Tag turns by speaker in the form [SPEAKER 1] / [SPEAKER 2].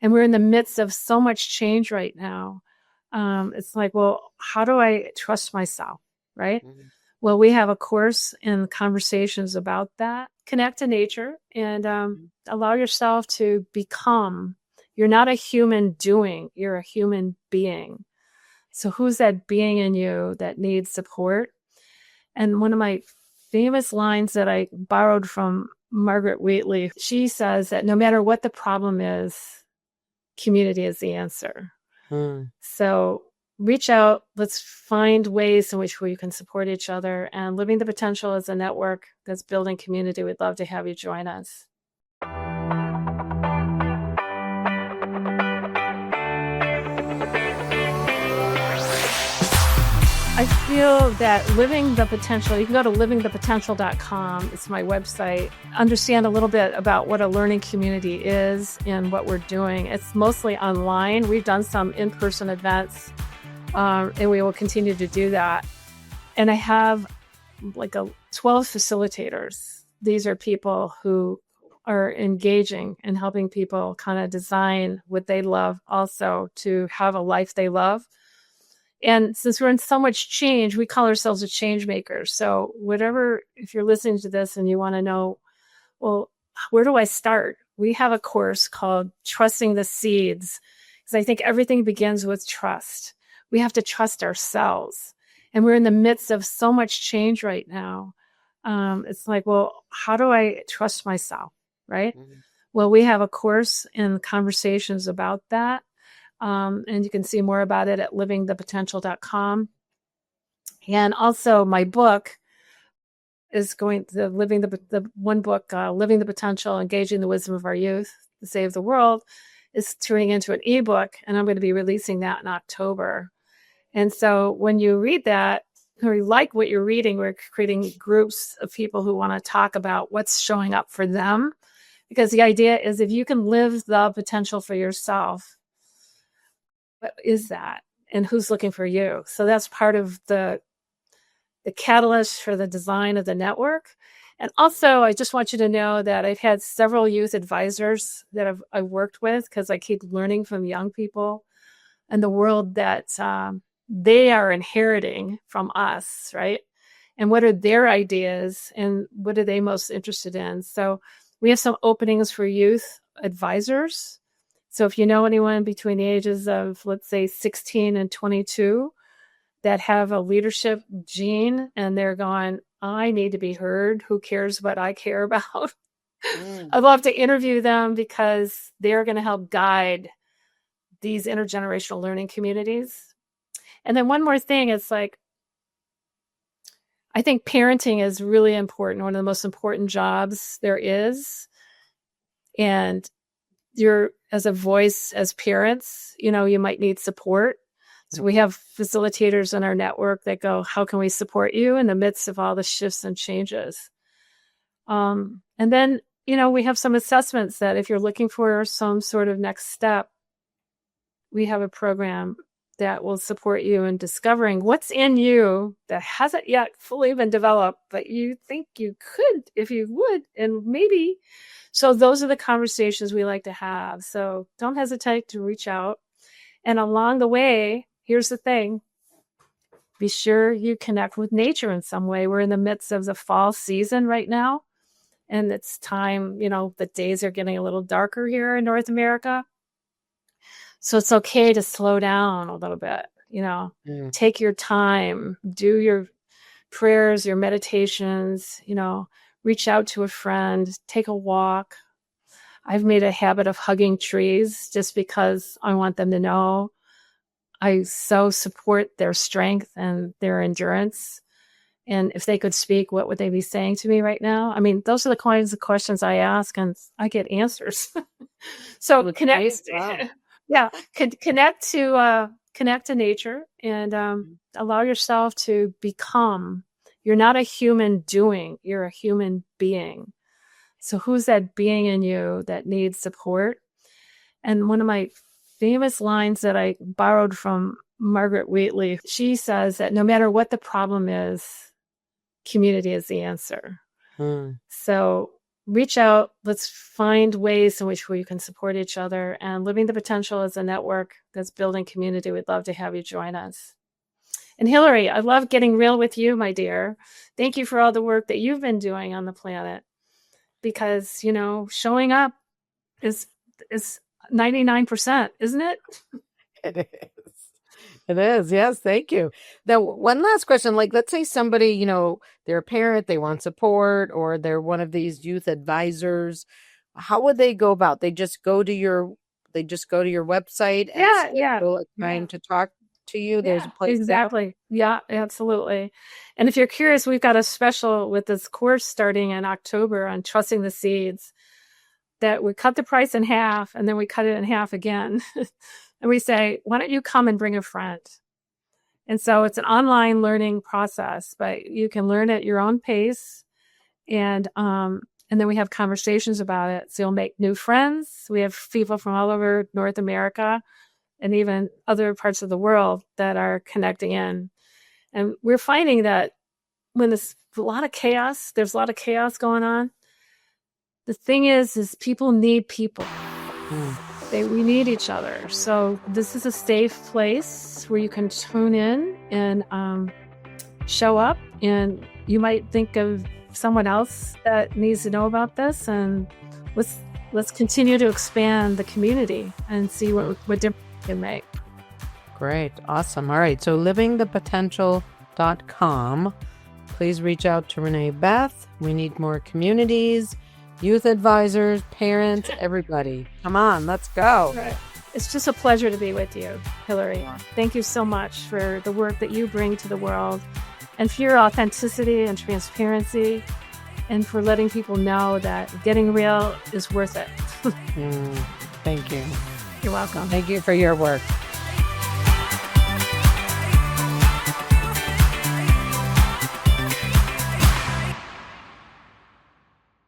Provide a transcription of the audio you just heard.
[SPEAKER 1] And we're in the midst of so much change right now. It's like, well, how do I trust myself? Right.
[SPEAKER 2] Mm-hmm.
[SPEAKER 1] Well, we have a course and conversations about that. Connect to nature and allow yourself to become. You're not a human doing, you're a human being. So, who's that being in you that needs support? And one of my famous lines that I borrowed from Margaret Wheatley, she says that no matter what the problem is, community is the answer.
[SPEAKER 2] Mm.
[SPEAKER 1] So reach out. Let's find ways in which we can support each other. And Living the Potential is a network that's building community. We'd love to have you join us. I feel that Living the Potential, you can go to livingthepotential.com. It's my website. Understand a little bit about what a learning community is and what we're doing. It's mostly online. We've done some in-person events, and we will continue to do that. And I have like 12 facilitators. These are people who are engaging and helping people kind of design what they love also to have a life they love. And since we're in so much change, we call ourselves a change maker. So whatever, if you're listening to this and you want to know, well, where do I start? We have a course called Trusting the Seeds, because I think everything begins with trust. We have to trust ourselves. And we're in the midst of so much change right now. It's like, well, how do I trust myself? Right?
[SPEAKER 2] Mm-hmm.
[SPEAKER 1] Well, we have a course and conversations about that. And you can see more about it at livingthepotential.com. And also my book is going to the one book, Living the Potential, Engaging the Wisdom of Our Youth to Save the World, is turning into an ebook. And I'm going to be releasing that in October. And so when you read that, or you like what you're reading, we're creating groups of people who want to talk about what's showing up for them. Because the idea is if you can live the potential for yourself, what is that? And who's looking for you? So that's part of the catalyst for the design of the network. And also, I just want you to know that I've had several youth advisors that I've worked with because I keep learning from young people and the world that they are inheriting from us, right? And what are their ideas and what are they most interested in? So we have some openings for youth advisors. So if you know anyone between the ages of, let's say, 16 and 22 that have a leadership gene and they're going, I need to be heard. Who cares what I care about?
[SPEAKER 2] Mm.
[SPEAKER 1] I'd love to interview them because they're going to help guide these intergenerational learning communities. And then one more thing, it's like, I think parenting is really important, one of the most important jobs there is. And you're, as a voice, as parents, you might need support. So we have facilitators in our network that go, how can we support you in the midst of all the shifts and changes? And then, we have some assessments that if you're looking for some sort of next step, we have a program that will support you in discovering what's in you that hasn't yet fully been developed, but you think you could if you would, and maybe. So those are the conversations we like to have. So don't hesitate to reach out. And along the way, here's the thing. Be sure you connect with nature in some way. We're in the midst of the fall season right now. And it's time, the days are getting a little darker here in North America. So it's okay to slow down a little bit,
[SPEAKER 2] Mm.
[SPEAKER 1] take your time, do your prayers, your meditations, reach out to a friend, take a walk. I've made a habit of hugging trees just because I want them to know I so support their strength and their endurance. And if they could speak, what would they be saying to me right now? I mean, those are the kinds of questions I ask and I get answers. So
[SPEAKER 2] That's
[SPEAKER 1] connect.
[SPEAKER 2] great. Wow.
[SPEAKER 1] Yeah, connect to nature and allow yourself to become. You're not a human doing, you're a human being. So who's that being in you that needs support? And one of my famous lines that I borrowed from Margaret Wheatley, she says that no matter what the problem is, community is the answer.
[SPEAKER 2] Mm.
[SPEAKER 1] So reach out. Let's find ways in which we can support each other. And Living the Potential is a network that's building community. We'd love to have you join us. And Hilary, I love getting real with you, my dear. Thank you for all the work that you've been doing on the planet, because, you know, showing up is 99%, isn't it?
[SPEAKER 2] It is. It is. Yes. Thank you. Now, one last question. Like, let's say somebody, you know, they're a parent, they want support, or they're one of these youth advisors. How would they go about? They just go to your website and schedule a time to talk to you. There's a place.
[SPEAKER 1] Exactly. Yeah, absolutely. And if you're curious, we've got a special with this course starting in October on trusting the seeds, that we cut the price in half, and then we cut it in half again. And we say, why don't you come and bring a friend? And so it's an online learning process, but you can learn at your own pace. And then we have conversations about it. So you'll make new friends. We have people from all over North America and even other parts of the world that are connecting in. And we're finding that when there's a lot of chaos going on, the thing is people need people. We need each other. So this is a safe place where you can tune in and show up. And you might think of someone else that needs to know about this. And let's continue to expand the community and see what difference we can make.
[SPEAKER 2] Great. Awesome. All right. So livingthepotential.com. Please reach out to Renee Beth. We need more communities, youth advisors, parents, everybody. Come on, let's go.
[SPEAKER 1] Right. It's just a pleasure to be with you, Hilary. Thank you so much for the work that you bring to the world, and for your authenticity and transparency, and for letting people know that getting real is worth it.
[SPEAKER 2] Thank you.
[SPEAKER 1] You're welcome.
[SPEAKER 2] Thank you for your work.